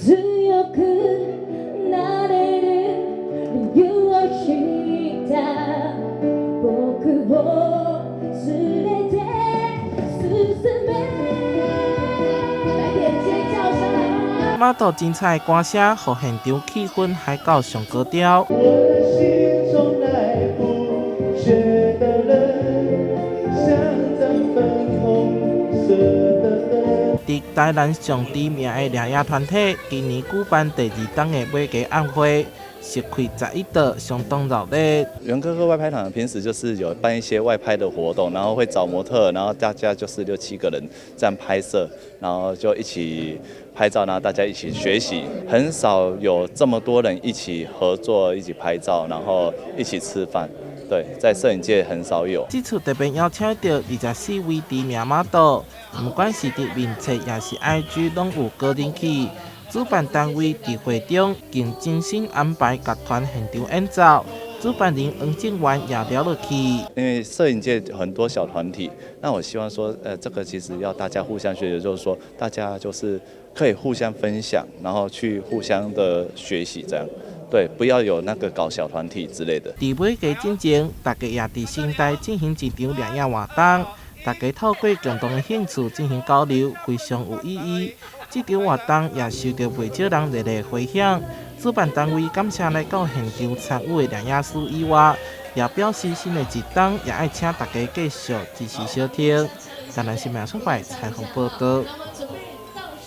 強くなれる理由を知った僕を連れて進め。来点尖叫声！马豆精彩歌声，互现场气氛还到上高潮。我的心中来不雪的人，像张粉红色的灯。伫台南上知名的掠野团体，今年举办第2档的马家晚会，席开11桌，相当热烈。元哥哥外拍团平时就是有办一些外拍的活动，然后会找模特，然后大家就是6、7个人这样拍摄，然后就一起拍照，然后大家一起学习。很少有这么多人一起合作、一起拍照，然后一起吃饭。对，在摄影界很少有。这次特别邀请到24位知名model，不管是伫面册也是 IG， 拢有高人气。主办单位伫会中更精心安排各团现场演奏，主办人黄静元也聊落去。因为摄影界很多小团体，那我希望说，这个其实要大家互相学习，就是说大家就是可以互相分享，然后去互相的学习这样。对，不要有那个搞小团体之类的。伫马家进前，大家也伫新台进行一场掠野活动，大家透过共同的兴趣进行交流，非常有意义。这场活动也受到不少人热烈回响。主办单位感谢来到现场参与的掠野师以外，也表示新的一档也爱请大家继续支持收听。台南新闻出版采访报道。